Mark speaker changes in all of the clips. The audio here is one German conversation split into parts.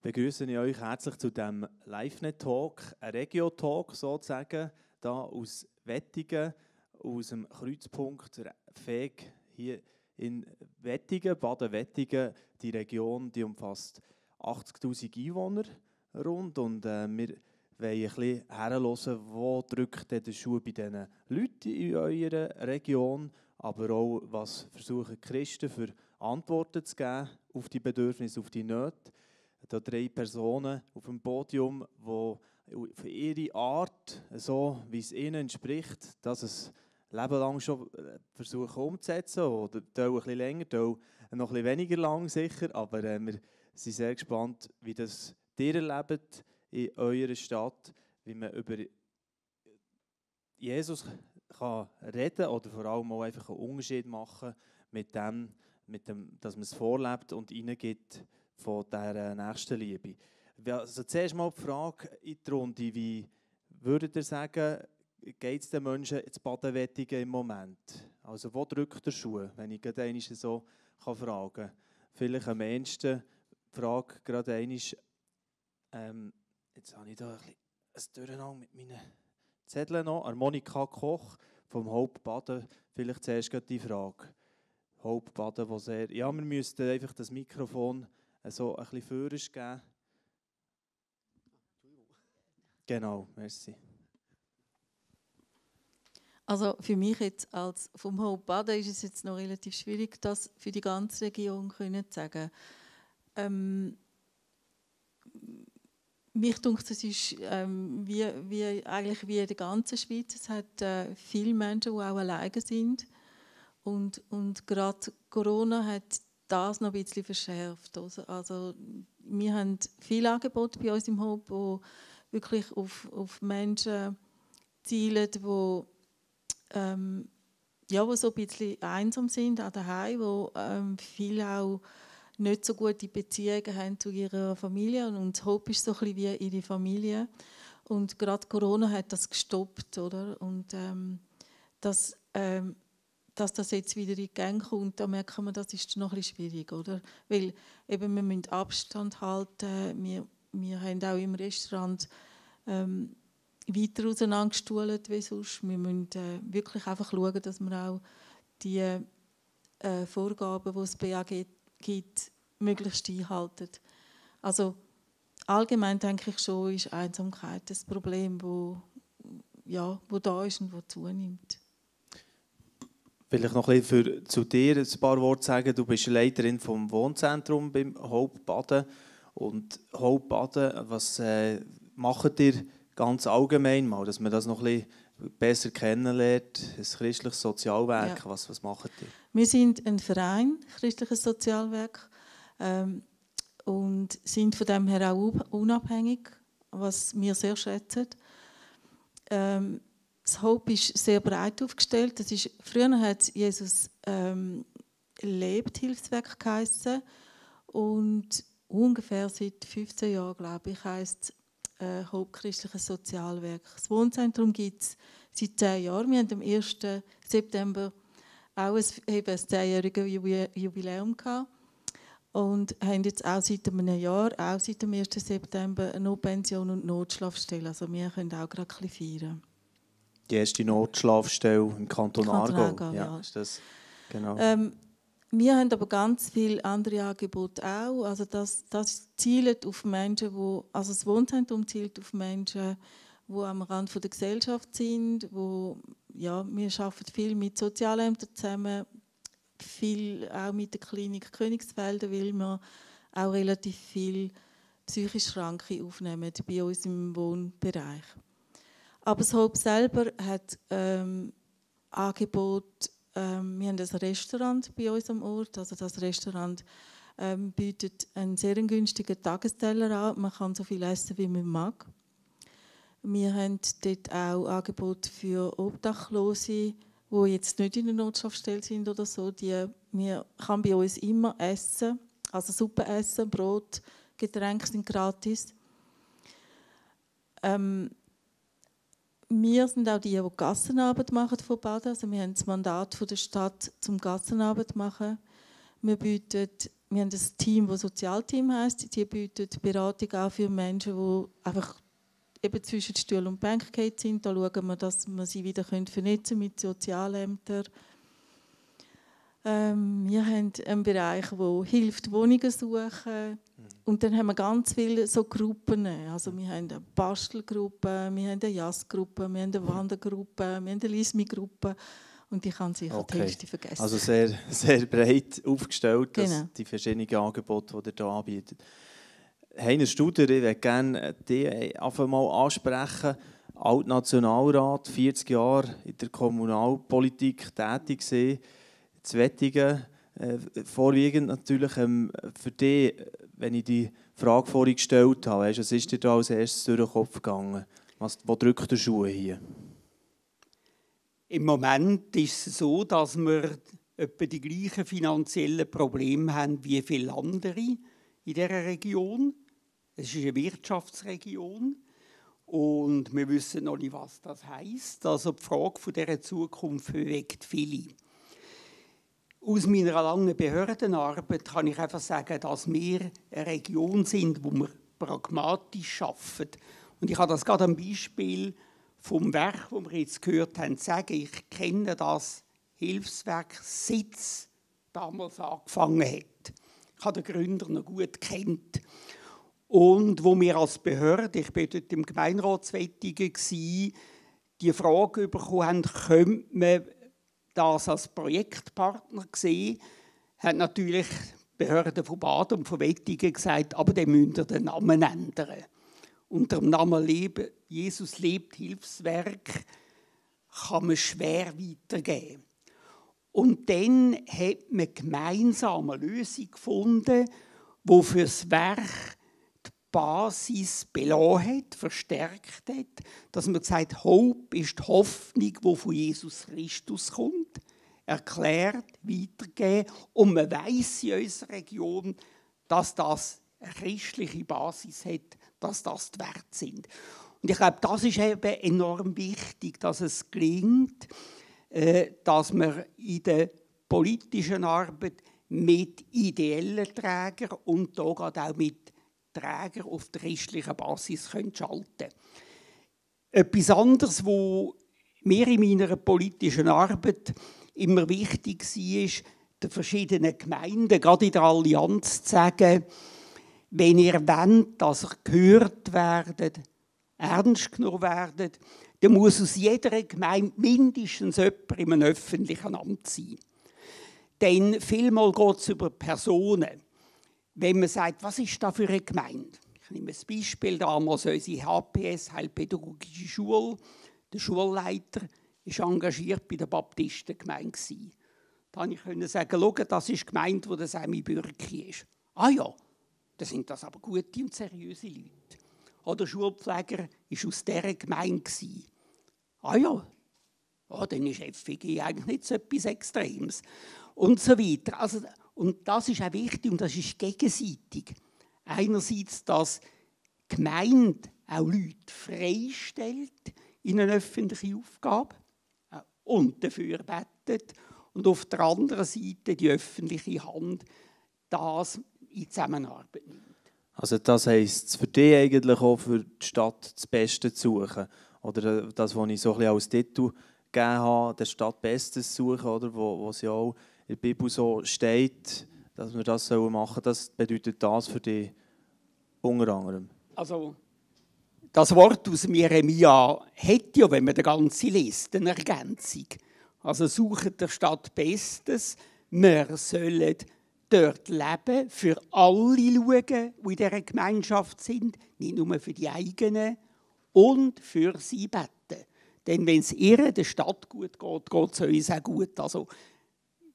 Speaker 1: begrüße ich euch herzlich zu diesem LiveNet-Talk, ein Regio-Talk sozusagen, hier aus Wettingen, aus dem Kreuzpunkt FEG hier in Wettingen, Baden-Wettingen. Die Region, die umfasst 80'000 Einwohner rund und wir wollen ein bisschen herhören, wo drückt der Schuh bei diesen Leuten in eurer Region, aber auch, was versuchen die Christen für Antworten zu geben auf die Bedürfnisse, auf die Nöte. Da 3 Personen auf dem Podium, die für ihre Art, so wie es ihnen entspricht, das ein Leben lang schon versuchen umzusetzen, oder ein bisschen länger, noch ein bisschen weniger lang sicher, aber wir sind sehr gespannt, wie das ihr erlebt in eurer Stadt, wie man über Jesus kann reden oder vor allem auch einfach einen Unterschied machen mit dem, dass man es vorlebt und reingibt von dieser Nächstenliebe. Also zuerst mal die Frage in die Runde, wie würdet ihr sagen, geht es den Menschen in Baden-Wettingen im Moment? Also wo drückt der Schuh, wenn ich gerade einmal so fragen kann? Vielleicht am ehesten die Frage gerade einmal, jetzt habe ich da ein Durcheinander mit meinen Zetteln noch. Monika Koch vom Hope Baden, vielleicht zuerst gerade die Frage. Hope Baden, wo sehr... Ja, wir müssten einfach das Mikrofon so ein bisschen vorne geben. Genau, merci.
Speaker 2: Also für mich jetzt als vom Hope Baden ist es jetzt noch relativ schwierig, das für die ganze Region zu sagen. Mich denkt, es ist eigentlich wie in der ganzen Schweiz. Es hat viele Menschen, die auch alleine sind. Und gerade Corona hat das noch ein bisschen verschärft. Also wir haben viele Angebote bei uns im Hope, die wirklich auf Menschen zielen, die so ein bisschen einsam sind an daheim, die viele auch nicht so gute Beziehungen haben zu ihrer Familie. Und das Hope ist so ein bisschen wie ihre Familie. Und gerade Corona hat das gestoppt, oder? Und dass das jetzt wieder in die Gänge kommt, da merken wir, das ist noch ein bisschen schwierig, oder? Weil eben, wir müssen Abstand halten, wir haben auch im Restaurant weiter auseinandergestuhlt wie sonst. Wir müssen wirklich einfach schauen, dass wir auch die Vorgaben, die das BAG gibt, möglichst einhalten. Also allgemein denke ich schon, ist Einsamkeit das Problem, wo da ist und wo zunimmt.
Speaker 1: Vielleicht noch ein bisschen zu dir ein paar Worte sagen. Du bist Leiterin vom Wohnzentrum beim Hope Baden. Und Hope Baden, was macht ihr ganz allgemein mal, dass man das noch ein bisschen besser kennenlernt? Ein christliches Sozialwerk, ja. Was macht ihr?
Speaker 2: Wir sind ein Verein, christliches Sozialwerk, und sind von dem her auch unabhängig, was wir sehr schätzen. Das Hope ist sehr breit aufgestellt. Früher hat Jesus Lebenshilfswerk geheissen und ungefähr seit 15 Jahren, glaube ich, heisst Hope christliches Sozialwerk. Das Wohnzentrum gibt es seit 10 Jahren. Wir haben am 1. September auch ein 10-jähriges Jubiläum gehabt und haben jetzt auch seit einem Jahr, auch seit dem 1. September, eine Notpension und Notschlafstelle. Also wir können auch gerade ein bisschen feiern.
Speaker 1: Die erste Notschlafstelle im Kanton Aargau.
Speaker 2: Ja.
Speaker 1: Ist das, genau.
Speaker 2: Wir haben aber ganz viele andere Angebote auch. Also das zielt auf Menschen, also das Wohnzentrum zielt auf Menschen, die am Rand der Gesellschaft sind. Wir arbeiten viel mit Sozialämtern zusammen, viel auch mit der Klinik Königsfelder, weil wir auch relativ viele psychisch Kranke aufnehmen bei uns im Wohnbereich. Aber das Hope selber hat Angebote. Wir haben ein Restaurant bei uns am Ort. Also das Restaurant bietet einen sehr günstigen Tagesteller an. Man kann so viel essen, wie man mag. Wir haben dort auch Angebote für Obdachlose, die jetzt nicht in der Notschlafstelle sind oder so. Man kann bei uns immer essen, also Suppe essen, Brot, Getränke sind gratis. Wir sind auch die Gassenarbeit machen von Baden. Also wir haben das Mandat von der Stadt zum Gassenarbeit machen. Wir bieten wir haben ein Team, das Sozialteam heisst. Die bietet Beratung auch für Menschen, die einfach eben zwischen Stuhl und Bank gefallen sind. Da schauen wir, dass wir sie wieder vernetzen mit Sozialämtern. Wir haben einen Bereich, der hilft, Wohnungen suchen. Und dann haben wir ganz viele so Gruppen. Also wir haben eine Bastelgruppe, wir haben eine Jazzgruppe, wir haben eine Wandergruppe, wir haben eine Lismi-Gruppe. Und ich kann sicher die Hälfte vergessen.
Speaker 1: Also sehr, sehr breit aufgestellt,
Speaker 2: genau.
Speaker 1: Die verschiedenen Angebote, die ihr hier anbietet. Heiner Studer, ich möchte gerne dich einfach mal ansprechen. Altnationalrat, 40 Jahre in der Kommunalpolitik tätig gewesen. Das Wettigen, vorwiegend natürlich für dich, wenn ich die Frage vorhin gestellt habe, weißt, was ist dir da als erstes durch den Kopf gegangen? Wo drückt der Schuh hier?
Speaker 3: Im Moment ist es so, dass wir etwa die gleichen finanziellen Probleme haben wie viele andere in dieser Region. Es ist eine Wirtschaftsregion und wir wissen noch nicht, was das heisst. Also die Frage von dieser Zukunft bewegt viele. Aus meiner langen Behördenarbeit kann ich einfach sagen, dass wir eine Region sind, wo wir pragmatisch arbeiten. Und ich habe das gerade am Beispiel vom Werk, das wir jetzt gehört haben, sagen. Ich kenne das Hilfswerk, seit es damals angefangen hat. Ich habe den Gründer noch gut kennt. Und wo wir als Behörde, ich war dort im Gemeinderatswettigen, die Frage bekommen haben, könnte man das als Projektpartner sehen, hat natürlich die Behörde von Baden und von Wettigen gesagt, aber dann müsst ihr den Namen ändern. Unter dem Namen Jesus lebt Hilfswerk kann man schwer weitergeben. Und dann hat man gemeinsam eine Lösung gefunden, die für das Werk die Basis belassen hat, verstärkt hat, dass man gesagt hat, Hope ist die Hoffnung, die von Jesus Christus kommt, erklärt, weitergegeben. Und man weiss in unserer Region, dass das eine christliche Basis hat, dass das die Werte sind. Und ich glaube, das ist eben enorm wichtig, dass es gelingt, dass man in der politischen Arbeit mit ideellen Trägern und da gerade auch mit Trägern auf der christlichen Basis schalten können. Etwas anderes, was mir in meiner politischen Arbeit immer wichtig war, ist, den verschiedenen Gemeinden, gerade in der Allianz, zu sagen, wenn ihr wollt, dass ihr gehört werdet, ernst genommen werdet, dann muss aus jeder Gemeinde mindestens jemand in einem öffentlichen Amt sein. Denn vielmal geht es über Personen. Wenn man sagt, was ist da für eine Gemeinde? Ich nehme ein Beispiel, damals unsere HPS, Heilpädagogische Schule. Der Schulleiter war engagiert bei der Baptistengemeinde. Da konnte ich sagen, schau, das ist die Gemeinde, wo der Semi Bürki ist. Ah ja, dann sind das aber gute und seriöse Leute. Oder der Schulpfleger war aus dieser Gemeinde. Ah ja, dann ist FWG eigentlich nicht so etwas Extremes. Und so weiter. Also, und das ist auch wichtig und das ist gegenseitig. Einerseits, dass die Gemeinde auch Leute freistellt in eine öffentliche Aufgabe und dafür betet. Und auf der anderen Seite die öffentliche Hand das in Zusammenarbeit nimmt.
Speaker 1: Also das heisst für dich eigentlich auch für die Stadt das Beste zu suchen? Oder das, was ich so ein bisschen als Titel gegeben habe, der Stadt Bestes suchen, oder? Wo es ja auch in der Bibel so steht, dass wir das machen sollen, das bedeutet das für dich unter anderem?
Speaker 3: Also das Wort aus Jeremia hat ja, wenn man das Ganze liest, eine Ergänzung. Also suchen der Stadt Bestes, wir sollen dort leben, für alle schauen, die in dieser Gemeinschaft sind, nicht nur für die eigenen, und für sie beten. Denn wenn es ihr, der Stadt gut geht, geht es uns auch gut. Also,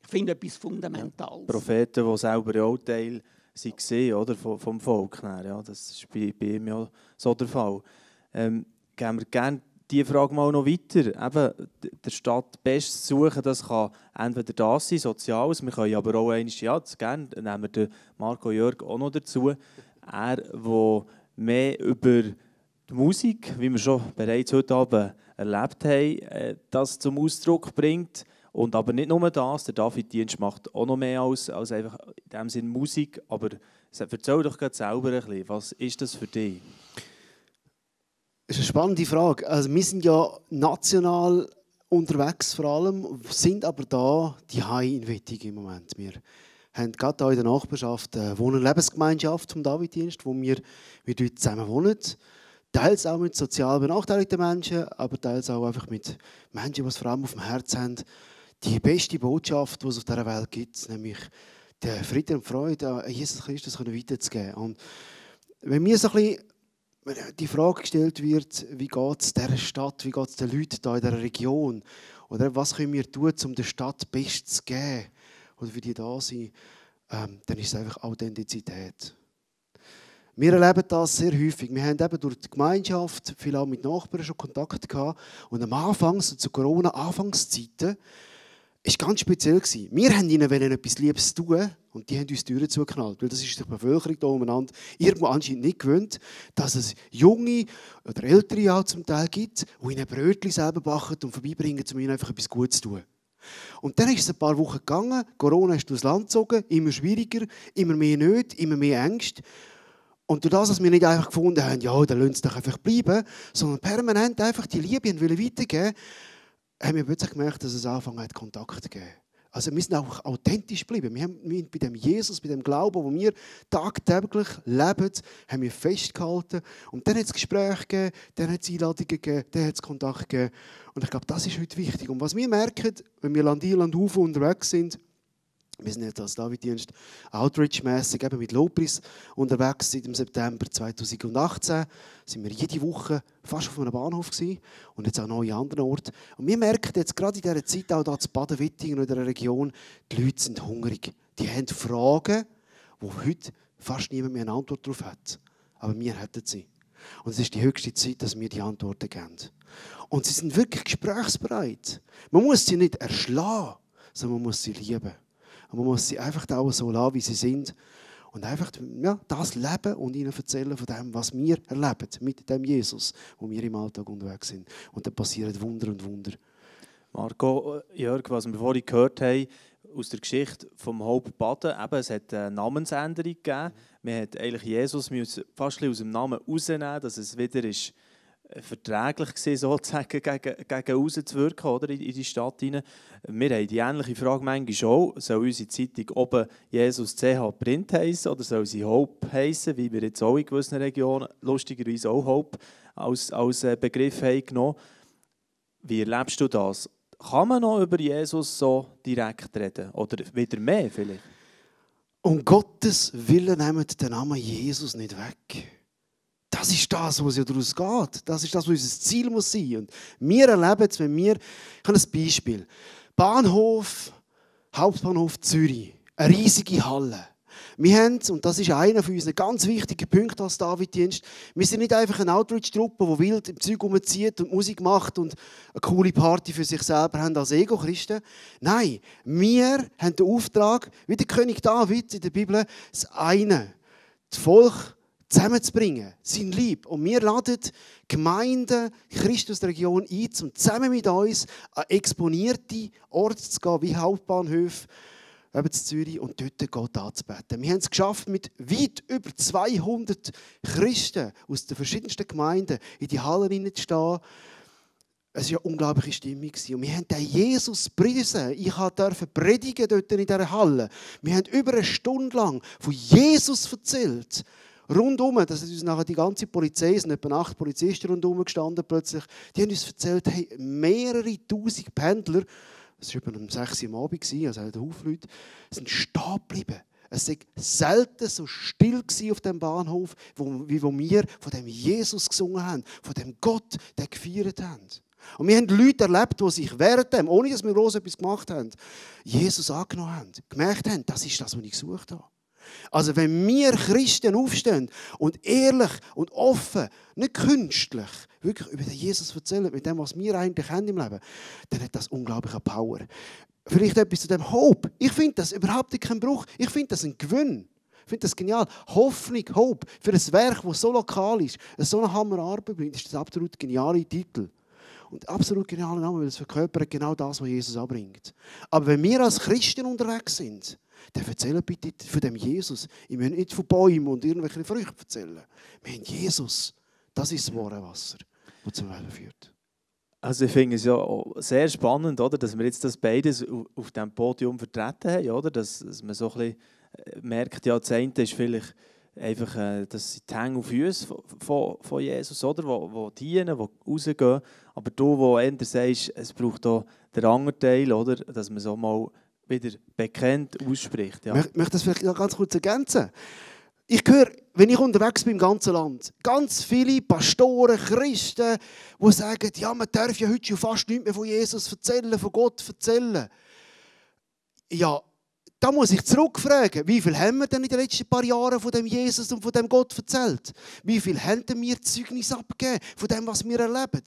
Speaker 3: ich finde etwas Fundamentales.
Speaker 1: Ja, Propheten, die selber auch Teil waren, oder, vom Volk. Ja, das ist bei ihm ja so der Fall. Geben wir gerne diese Frage mal noch weiter. Eben, der Stadt Bestes suchen, das kann entweder das sein, Soziales, wir können aber auch einmal, ja, das gerne, nehmen wir den Marco Jörg auch noch dazu. Er, der mehr über die Musik, wie wir schon bereits heute Abend erlebt haben, das zum Ausdruck bringt Und aber nicht nur das, der David Dienst macht auch noch mehr als einfach in dem Sinn Musik, aber erzähl doch gerade selber ein bisschen, was ist das für dich?
Speaker 4: Das ist eine spannende Frage. Also wir sind ja national unterwegs vor allem, sind aber da die High in Wettig im Moment. Wir haben gerade hier in der Nachbarschaft eine Wohn- und Lebensgemeinschaft vom Daviddienst, wo wir dort zusammen wohnen. Teils auch mit sozial benachteiligten Menschen, aber teils auch einfach mit Menschen, die es vor allem auf dem Herzen haben. Die beste Botschaft, die es auf dieser Welt gibt, nämlich den Frieden und Freude an Jesus Christus weiterzugeben. Und wenn mir so ein bisschen die Frage gestellt wird, wie geht es dieser Stadt, wie geht es den Leuten hier in dieser Region, oder was können wir tun, um der Stadt Bestes zu geben, oder für die da sind, dann ist es einfach Authentizität. Wir erleben das sehr häufig. Wir haben eben durch die Gemeinschaft, viel auch mit Nachbarn schon Kontakt gehabt. Und am Anfang, so zu Corona-Anfangszeiten, war ganz speziell. Wir wollten ihnen etwas Liebes tun und die haben uns die Türen zugeknallt. Weil das ist die Bevölkerung hier umeinander irgendwo anscheinend nicht gewöhnt, dass es junge oder ältere auch zum Teil gibt, die ihnen Brötchen selber backen und vorbeibringen, um ihnen einfach etwas Gutes zu tun. Und dann ist es ein paar Wochen gegangen, Corona ist durchs Land gezogen, immer schwieriger, immer mehr Nöte, immer mehr Ängste. Und durch das, dass wir nicht einfach gefunden haben, ja, dann lassen sie doch einfach bleiben, sondern permanent einfach die Liebe weitergeben, haben wir plötzlich gemerkt, dass es angefangen hat, Kontakt zu geben. Also wir müssen auch authentisch geblieben. Wir haben bei dem Jesus, bei dem Glauben, den wir tagtäglich leben, haben wir festgehalten. Und dann hat es Gespräche gegeben, dann hat es Einladungen gegeben, dann hat es Kontakt gegeben. Und ich glaube, das ist heute wichtig. Und was wir merken, wenn wir Land auf unterwegs sind, wir sind jetzt als Daviddienst outreach-mässig mit Lobpreis unterwegs. Seit dem September 2018 sind wir jede Woche fast auf einem Bahnhof gewesen und jetzt auch noch an anderen Orten. Und wir merken jetzt gerade in dieser Zeit, auch hier zu Baden-Wittingen und in der Region, die Leute sind hungrig. Die haben Fragen, wo heute fast niemand mehr eine Antwort darauf hat. Aber wir hätten sie. Und es ist die höchste Zeit, dass wir die Antworten geben. Und sie sind wirklich gesprächsbereit. Man muss sie nicht erschlagen, sondern man muss sie lieben. Und man muss sie einfach auch so lassen, wie sie sind. Und einfach das leben und ihnen erzählen von dem, was wir erleben mit dem Jesus, wo wir im Alltag unterwegs sind. Und dann passieren Wunder und Wunder.
Speaker 1: Marco, Jörg, was wir vorhin gehört haben aus der Geschichte vom Hope Baden, eben, es hat eine Namensänderung gegeben. Man hat eigentlich Jesus fast aus dem Namen rausnehmen, dass es wieder ist verträglich war, sozusagen gegen rauszuwirken, oder, in die Stadt hinein. Wir haben die ähnliche Frage manchmal auch. Soll unsere Zeitung oben Jesus CH Print heissen oder soll sie Hope heissen, wie wir jetzt auch in gewissen Regionen lustigerweise auch Hope als Begriff haben genommen. Wie erlebst du das? Kann man noch über Jesus so direkt reden? Oder wieder mehr vielleicht?
Speaker 4: Um Gottes Willen nehmt den Namen Jesus nicht weg. Das ist das, was ja daraus geht. Das ist das, was unser Ziel muss sein. Und wir erleben es, wenn wir... Ich habe ein Beispiel. Bahnhof, Hauptbahnhof Zürich. Eine riesige Halle. Wir haben, und das ist einer von unseren ganz wichtigen Punkten als Daviddienst, wir sind nicht einfach eine Outreach-Truppe, die wild im Zeug rumzieht und Musik macht und eine coole Party für sich selber haben als Ego-Christen. Nein, wir haben den Auftrag, wie der König David in der Bibel, das eine, das Volk zusammenzubringen, sein Lieb. Und wir laden Gemeinden, Christusregion ein, um zusammen mit uns an exponierte Orte zu gehen, wie Hauptbahnhöfe, eben in Zürich, und dort Gott anzubeten. Wir haben es geschafft, mit weit über 200 Christen aus den verschiedensten Gemeinden in die Hallen hineinzustehen. Es war eine unglaubliche Stimmung. Und wir haben den Jesus preisen. Ich durfte predigen dort in dieser Halle. Wir haben über eine Stunde lang von Jesus erzählt. Rundum, das ist uns nachher die ganze Polizei, es sind etwa 8 Polizisten rundum gestanden plötzlich, die haben uns erzählt, hey, mehrere tausend Pendler, das war etwa um 6 Uhr am Abend, also ein Haufen Leute, sind stehen geblieben. Es war selten so still auf dem Bahnhof, wie wir von dem Jesus gesungen haben, von dem Gott, der gefeiert haben. Und wir haben Leute erlebt, die sich während dem, ohne dass wir groß etwas gemacht haben, Jesus angenommen haben, gemerkt haben, das ist das, was ich gesucht habe. Also wenn wir Christen aufstehen und ehrlich und offen, nicht künstlich, wirklich über den Jesus erzählen, mit dem, was wir eigentlich haben im Leben, dann hat das unglaubliche Power. Vielleicht etwas zu dem Hope. Ich finde das überhaupt kein Bruch. Ich finde das ein Gewinn. Ich finde das genial. Hoffnung, Hope für ein Werk, das so lokal ist, so eine Hammerarbeit bringt, ist das absolut geniale Titel. Und absolut genialer Name, weil es verkörpert genau das, was Jesus anbringt. Aber wenn wir als Christen unterwegs sind, dann erzählen bitte von dem Jesus. Ich will nicht von Bäumen und irgendwelchen Früchten erzählen. Wir haben Jesus. Das ist das wahre Wasser, das zum Leben führt.
Speaker 1: Also ich finde es ja auch sehr spannend, oder, dass wir jetzt das beides auf diesem Podium vertreten haben, oder? Dass man so ein bisschen merkt, ja, das eine ist vielleicht einfach, dass sie die Hände und Füße von Jesus, oder? Wo dienen, die rausgehen. Aber du, wo eher sagst, es braucht auch den anderen Teil, oder? Dass man so mal wieder bekennt ausspricht. Ja.
Speaker 4: Ich möchte das vielleicht noch ganz kurz ergänzen. Ich höre, wenn ich unterwegs bin im ganzen Land, ganz viele Pastoren, Christen, die sagen, ja, man darf ja heute schon fast nichts mehr von Jesus erzählen, von Gott erzählen. Ja, da muss ich zurückfragen, wie viel haben wir denn in den letzten paar Jahren von dem Jesus und von dem Gott erzählt? Wie viel haben wir Zeugnis abgegeben von dem, was wir erleben?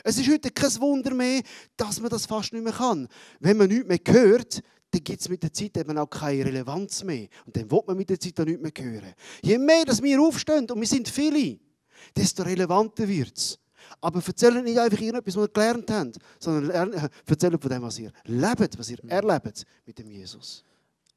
Speaker 4: Es ist heute kein Wunder mehr, dass man das fast nicht mehr kann. Wenn man nichts mehr hört, dann gibt es mit der Zeit eben auch keine Relevanz mehr. Und dann will man mit der Zeit auch nichts mehr hören. Je mehr, dass wir aufstehen, und wir sind viele, desto relevanter wird es. Aber erzählt nicht einfach irgendetwas, was ihr gelernt habt, sondern erzählt von dem, was ihr lebt, was ihr erlebt mit dem Jesus.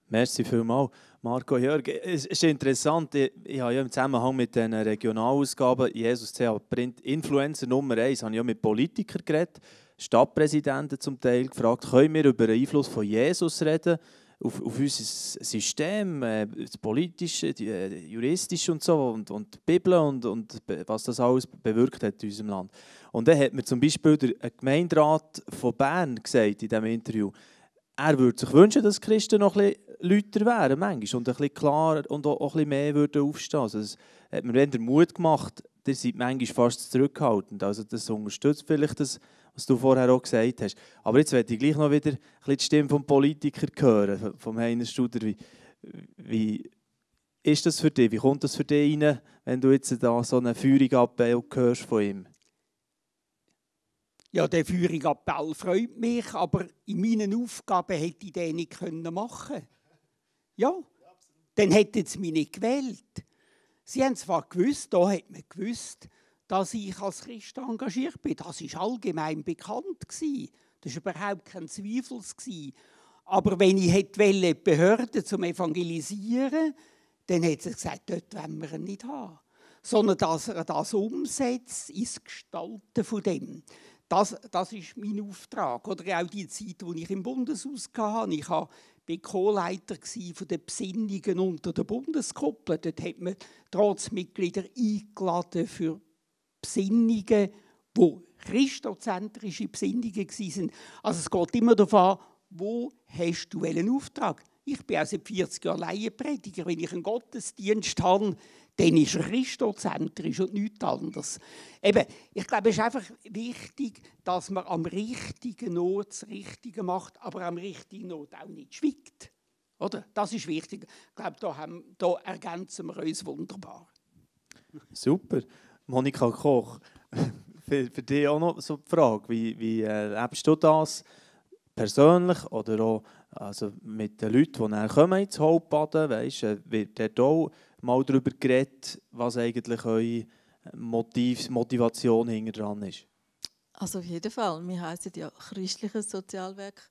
Speaker 1: Merci vielmals, Marco. Jörg, es ist interessant, ich habe ja im Zusammenhang mit den Regionalausgaben Jesus CH Print Influencer Nummer 1 habe ich ja mit Politikern geredet, Stadtpräsidenten zum Teil gefragt, können wir über den Einfluss von Jesus reden auf unser System, das politische, juristische und so und die Bibel und was das alles bewirkt hat in unserem Land. Und dann hat mir zum Beispiel der Gemeinderat von Bern gesagt in diesem Interview, er würde sich wünschen, dass Christen noch ein bisschen lauter wären manchmal und ein bisschen klarer und auch ein bisschen mehr würden aufstehen. Also das hat mir den Mut gemacht, ihr seid manchmal fast zurückhaltend. Also das unterstützt vielleicht das, was du vorher auch gesagt hast. Aber jetzt werde ich gleich noch wieder ein bisschen die Stimme vom Politiker hören, vom Heiner Studer. Wie ist das für dich? Wie kommt das für dich rein, wenn du jetzt da so eine Führung hörst von ihm?
Speaker 3: Ja, der Führungsappell freut mich, aber in meinen Aufgaben hätte ich den nicht machen können. Ja, dann hätten sie mich nicht gewählt. Sie haben zwar gewusst, da hat man gewusst, dass ich als Christ engagiert bin. Das war allgemein bekannt. Das war überhaupt kein Zweifel. Aber wenn ich die Behörden zum Evangelisieren, dann hat sie gesagt, dort wollen wir ihn nicht haben. Sondern dass er das umsetzt, ins Gestalten von dem. Das ist mein Auftrag. Oder auch die Zeit, die ich im Bundeshaus hatte. Ich war Co-Leiter der Besinnungen unter der Bundesgruppe. Dort hat man die Ratsmitglieder eingeladen für Besinnungen, die christozentrische Besinnungen waren. Also es geht immer darauf an, wo hast du welchen Auftrag? Ich bin auch seit 40 Jahren Laienprediger. Wenn ich einen Gottesdienst habe, dann ist er christozentrisch und nichts anderes. Eben, ich glaube, es ist einfach wichtig, dass man am richtigen Ort das Richtige macht, aber am richtigen Ort auch nicht schweigt. Oder? Das ist wichtig. Ich glaube, da ergänzen wir uns wunderbar.
Speaker 1: Super. Monika Koch, für dich auch noch so die Frage, wie lebst du das persönlich oder auch also mit den Leuten, die dann kommen ins Hauptbaden, weißt, wird dort auch mal darüber geredet, was eigentlich eure Motivation hinter dran ist?
Speaker 2: Also auf jeden Fall. Wir heißen ja christliches Sozialwerk.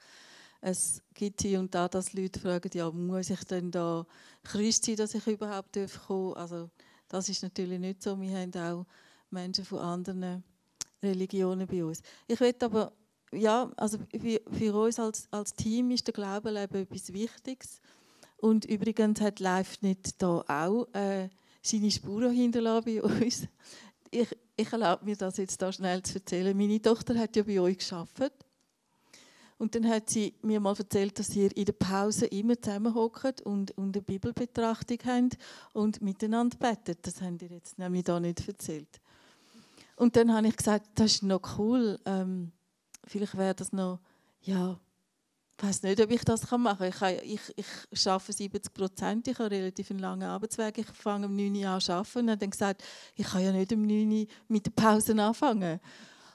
Speaker 2: Es gibt hier und da, dass Leute fragen, ja, muss ich denn da Christ sein, dass ich überhaupt kommen darf? Also das ist natürlich nicht so. Wir haben auch Menschen von anderen Religionen bei uns. Ich will aber, ja, also für uns als Team ist der Glaube etwas Wichtiges. Und übrigens hat LiveNet da auch seine Spuren hinterlassen bei uns. Ich erlaube mir das jetzt da schnell zu erzählen. Meine Tochter hat ja bei euch gearbeitet. Und dann hat sie mir mal erzählt, dass ihr in der Pause immer zusammenhockt und eine Bibelbetrachtung habt und miteinander betet. Das habt ihr jetzt nämlich da nicht erzählt. Und dann habe ich gesagt, das ist noch cool. Vielleicht wäre das noch, ja, ich weiß nicht, ob ich das machen kann. Ich arbeite 70%, ich habe relativ einen langen Arbeitsweg. Ich fange um 9 Uhr an zu arbeiten und habe dann gesagt, ich kann ja nicht um 9 Uhr mit der Pause anfangen.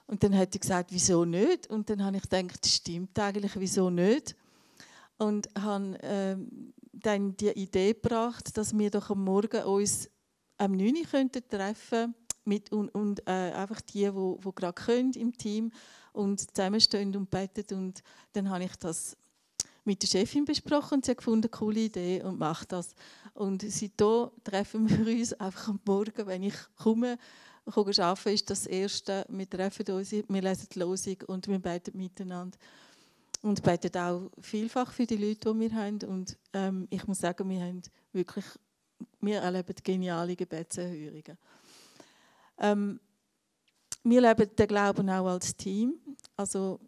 Speaker 2: Und dann hat sie gesagt, wieso nicht? Und dann habe ich gedacht, das stimmt eigentlich, wieso nicht? Und habe dann die Idee gebracht, dass wir doch am Morgen uns am 9 Uhr treffen könnten und einfach die gerade können im Team. und zusammenstehen und beten. Und dann habe ich das mit der Chefin besprochen und sie hat gefunden, eine coole Idee und macht das. Und seitdem treffen wir uns einfach am Morgen, wenn ich komme arbeiten, ist das Erste, wir treffen uns, wir lesen die Losung und wir beten miteinander. Und beten auch vielfach für die Leute, die wir haben. Und ich muss sagen, wir erleben geniale Gebetserhörungen. Wir leben den Glauben auch als Team. Also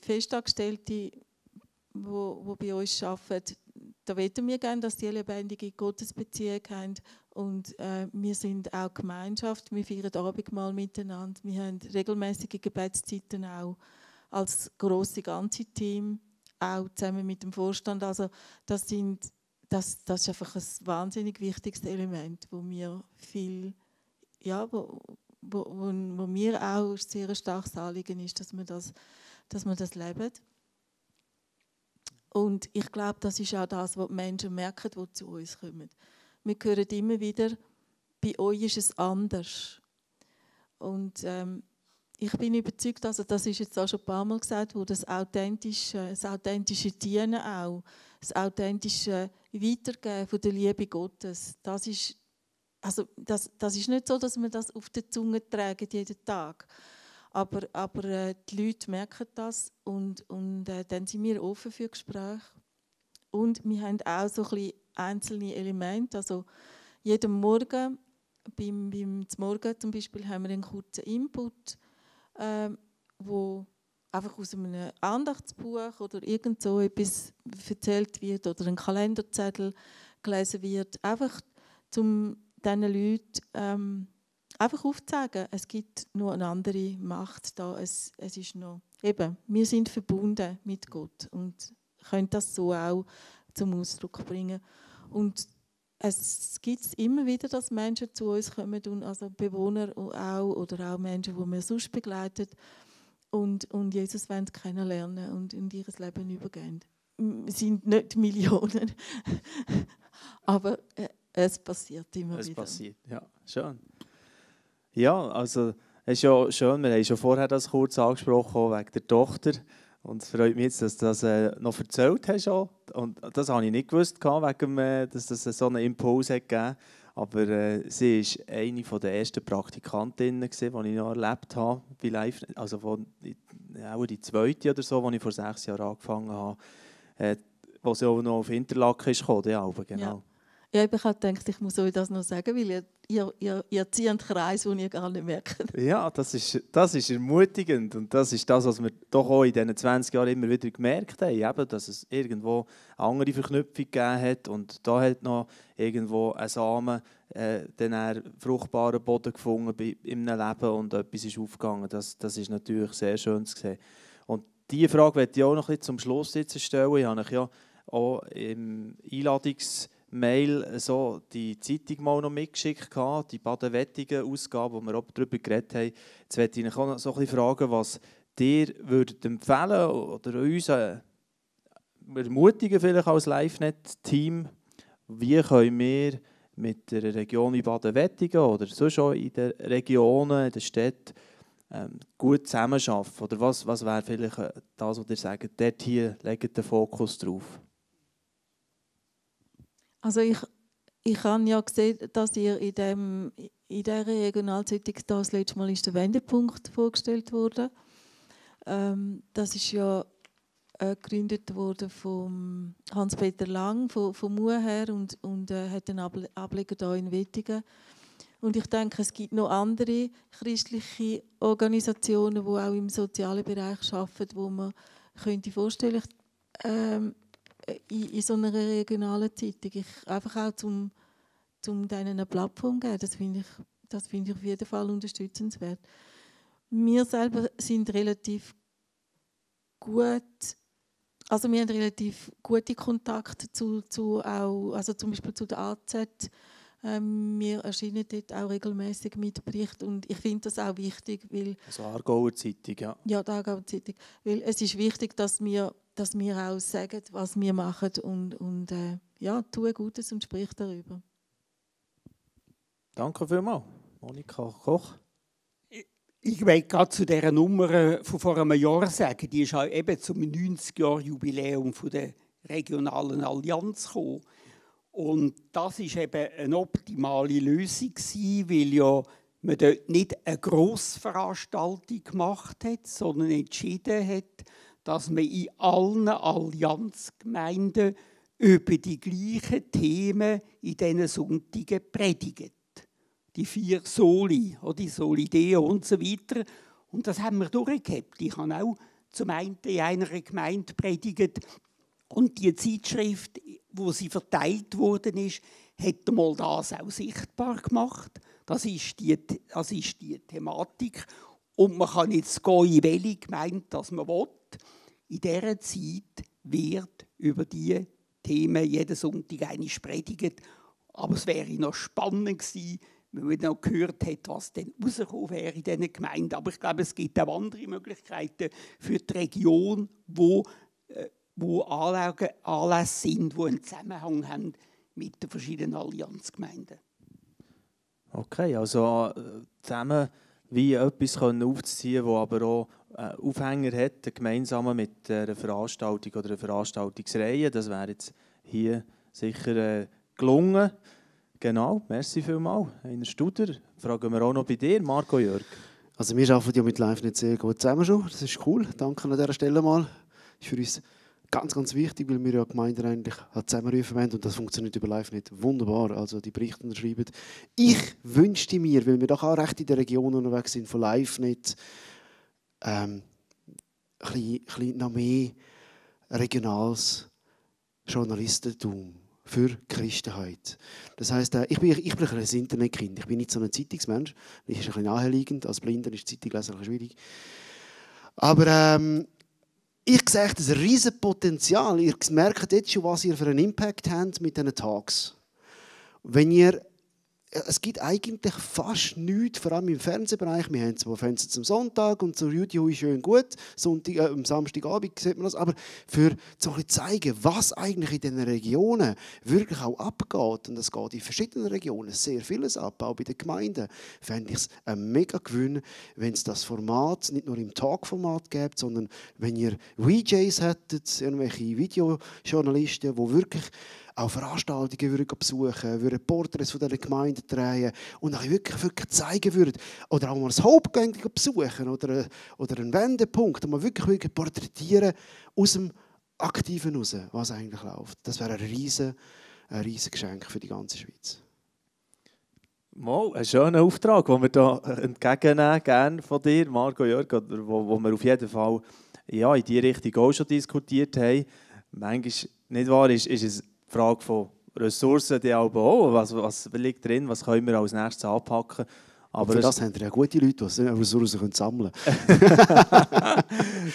Speaker 2: Festangestellte, die bei uns arbeiten, da wollen wir gerne, dass die lebendige Gottesbeziehung haben. Und wir sind auch Gemeinschaft, wir feiern Abendmahl miteinander, wir haben regelmäßige Gebetszeiten auch als grosse ganze Team, auch zusammen mit dem Vorstand. Also das ist einfach ein wahnsinnig wichtiges Element, wo mir viel, ja, wo mir auch sehr starkes Anliegen ist, dass wir das leben. Und ich glaube, das ist auch das, was die Menschen merken, die zu uns kommen. Wir hören immer wieder, bei euch ist es anders. Und ich bin überzeugt, also das ist jetzt auch schon ein paar Mal gesagt worden, das authentische Dienen auch, das authentische Weitergeben von der Liebe Gottes, das ist nicht so, dass wir das auf der Zunge tragen jeden Tag. Aber die Leute merken das und dann sind wir offen für Gespräche. Und wir haben auch so ein bisschen einzelne Elemente. Also jeden Morgen, beim Morgen zum Beispiel, haben wir einen kurzen Input, wo einfach aus einem Andachtsbuch oder irgend so etwas erzählt wird oder ein Kalenderzettel gelesen wird, einfach um diesen Leuten einfach aufzuzeigen, es gibt noch eine andere Macht da. Es ist noch, eben, wir sind verbunden mit Gott und können das so auch zum Ausdruck bringen. Und es gibt immer wieder, dass Menschen zu uns kommen, und also Bewohner auch, oder auch Menschen, die wir sonst begleiten und Jesus wollen kennenlernen und in ihr Leben übergehen. Es sind nicht Millionen, aber es passiert immer wieder.
Speaker 1: Es passiert, ja, schön. Ja, also es ist ja schön, wir haben schon vorher das kurz angesprochen, wegen der Tochter. Und es freut mich jetzt, dass du das noch erzählt hast. Und das habe ich nicht gewusst, wegen, dass das so einen Impuls hat gegeben. Aber sie war eine der ersten Praktikantinnen, die ich noch erlebt habe bei Live. Also auch die zweite oder so, als ich vor 6 Jahren angefangen habe, wo sie auch noch auf Interlaken kam. Genau.
Speaker 2: Ja, ich habe gedacht, ich muss euch das noch sagen, weil ihr zieht einen Kreis, den ihr gar nicht merkt.
Speaker 1: Ja, das ist ermutigend. Und das ist das, was wir doch auch in diesen 20 Jahren immer wieder gemerkt haben. Eben, dass es irgendwo eine andere Verknüpfung gegeben hat. Und da hat noch irgendwo ein Samen den fruchtbaren Boden gefunden in einem Leben und etwas ist aufgegangen. Das ist natürlich sehr schön zu sehen. Und diese Frage möchte ich auch noch ein bisschen zum Schluss jetzt stellen. Ich habe euch ja auch im Einladungsmail so die Zeitung mal noch mitgeschickt, die Baden-Wettigen-Ausgabe, wo wir auch darüber geredet haben. Jetzt möchte ich euch auch noch so ein bisschen fragen, was ihr würdet empfehlen oder uns ermutigen, vielleicht als LiveNet-Team, wie können wir mit der Region wie Baden-Wettigen oder sonst auch in den Regionen, in den Städten gut zusammenarbeiten? Oder was wäre vielleicht das, was ihr sagt, dort hier legt den Fokus drauf?
Speaker 2: Also ich habe ja gesehen, dass ihr in dieser Regionalzeitung das letzte Mal ist der Wendepunkt vorgestellt wurde. Das ist ja gegründet worden von Hans-Peter Lang von MUH her und hat einen Ableger hier in Wettigen. Und ich denke, es gibt noch andere christliche Organisationen, die auch im sozialen Bereich arbeiten, wo man könnte vorstellen, in so einer regionalen Zeitung, einfach auch zum denen eine Plattform geben. Das finde ich auf jeden Fall unterstützenswert. Wir selber sind relativ gut, also wir haben relativ gute Kontakte zu auch, also zum Beispiel zu der AZ. Wir erscheinen dort auch regelmäßig mit Berichten und ich finde das auch wichtig, weil...
Speaker 1: Also Aargauer Zeitung, ja.
Speaker 2: Ja, die Aargauer Zeitung. Weil es ist wichtig, dass wir auch sagen, was wir machen und tun Gutes und sprechen darüber.
Speaker 1: Danke vielmals, Monika Koch.
Speaker 3: Ich will gerade zu dieser Nummer von vor einem Jahr sagen, die ist auch eben zum 90-Jahr-Jubiläum der regionalen Allianz gekommen. Und das war eben eine optimale Lösung, weil ja man dort nicht eine Grossveranstaltung gemacht hat, sondern entschieden hat, dass man in allen Allianzgemeinden über die gleichen Themen in diesen Sonntagen predigt. Die 4 Soli, die Solideo und so weiter. Und das haben wir durchgehabt. Ich habe auch zum einen in einer Gemeinde predigt. Und die Zeitschrift, wo sie verteilt worden ist, hat mal das auch sichtbar gemacht. Das ist die Thematik. Und man kann jetzt gehen, in welche Gemeinde das man will. In dieser Zeit wird über diese Themen jeden Sonntag einmal predigt. Aber es wäre noch spannend gewesen, wenn man noch gehört hätte, was denn rausgekommen wäre in diesen Gemeinden. Aber ich glaube, es gibt auch andere Möglichkeiten für die Region, wo Anlässe sind, die einen Zusammenhang haben mit den verschiedenen Allianzgemeinden.
Speaker 1: Okay, also zusammen wie etwas aufzuziehen, das aber auch Aufhänger hat, gemeinsam mit einer Veranstaltung oder einer Veranstaltungsreihe. Das wäre jetzt hier sicher gelungen. Genau, merci vielmals. Einer Studer. Fragen wir auch noch bei dir, Marco Jörg.
Speaker 4: Also wir arbeiten ja mit LiveNet sehr gut zusammen schon. Das ist cool. Danke an dieser Stelle mal. Das ist für uns ganz, ganz wichtig, weil wir ja Gemeinden eigentlich zusammenrufen wollen und das funktioniert über LiveNet wunderbar. Also die Berichte unterschreiben. Ich wünschte mir, weil wir doch auch recht in der Region unterwegs sind von LiveNet, ein bisschen noch mehr regionales Journalistentum für Christenheit. Das heisst, ich bin ein Internetkind. Ich bin nicht so ein Zeitungsmensch. Das ist ein bisschen naheliegend. Als Blinder ist Zeitung lesen ein bisschen schwierig. Aber ich sehe das riesen Potenzial. Ihr merkt jetzt schon, was ihr für einen Impact habt mit diesen Tags. Es gibt eigentlich fast nichts, vor allem im Fernsehbereich. Wir haben zwar Fenster zum Sonntag und zur YouTube ist schön gut, am Samstagabend sieht man das, aber für zu zeigen, was eigentlich in diesen Regionen wirklich auch abgeht, und es geht in verschiedenen Regionen sehr vieles ab, auch bei den Gemeinden, fände ich es ein mega Gewinn, wenn es das Format nicht nur im Tagformat gibt, sondern wenn ihr VJs hättet, irgendwelche Videojournalisten, die wirklich auch Veranstaltungen besuchen würden, Porträts von dieser Gemeinde drehen und auch wirklich zeigen würden. Oder auch mal das Hauptgang besuchen oder einen Wendepunkt und mal wirklich porträtieren aus dem Aktiven raus, was eigentlich läuft. Das wäre ein riesen Geschenk für die ganze Schweiz.
Speaker 1: Mal, ein schöner Auftrag, den wir hier entgegennehmen, gerne von dir, Marco Jörg, oder wo wir auf jeden Fall in die Richtung auch schon diskutiert haben. Manchmal, nicht wahr, ist es die Frage von Ressourcen, die auch, was liegt drin, was können wir als nächstes anpacken. Aber
Speaker 4: für das haben wir ja gute Leute, die Ressourcen sammeln
Speaker 1: können.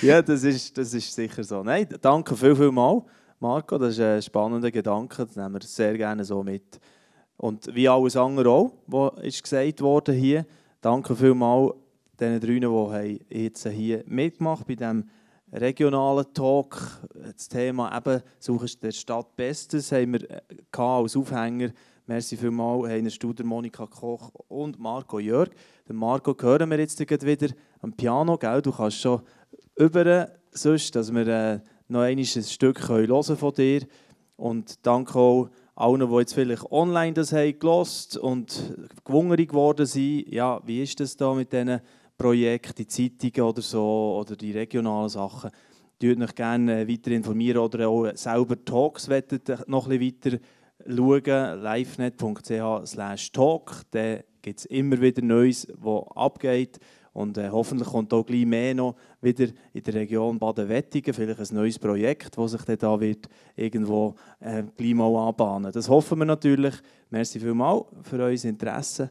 Speaker 1: Ja, das ist sicher so. Nein, danke vielmals, Marco, das ist ein spannender Gedanke, das nehmen wir sehr gerne so mit. Und wie alles andere auch, was ist gesagt worden hier, danke vielmals den 3, die jetzt hier mitgemacht bei diesem regionalen Talk. Das Thema eben «Suche der Stadt Bestes» haben wir als Aufhänger. Merci vielmals, Heiner Studer, Monika Koch und Marco Jörg. Den Marco hören wir jetzt wieder am Piano. Gell? Du kannst schon sonst, dass wir noch ein Stück hören von dir. Und danke auch allen, die jetzt vielleicht online das haben gehört und gewungen geworden sind. Ja, wie ist das da mit diesen Projekte, die Zeitungen oder so, oder die regionalen Sachen, informiert euch gerne weiter informieren oder auch selber Talks noch ein bisschen weiter schauen. livenet.ch/talk. Da gibt es immer wieder Neues, was abgeht. Und hoffentlich kommt auch gleich mehr noch wieder in der Region Baden-Wettigen. Vielleicht ein neues Projekt, das sich dann da wird irgendwo gleich mal anbahnen. Das hoffen wir natürlich. Merci vielmals für euer Interesse.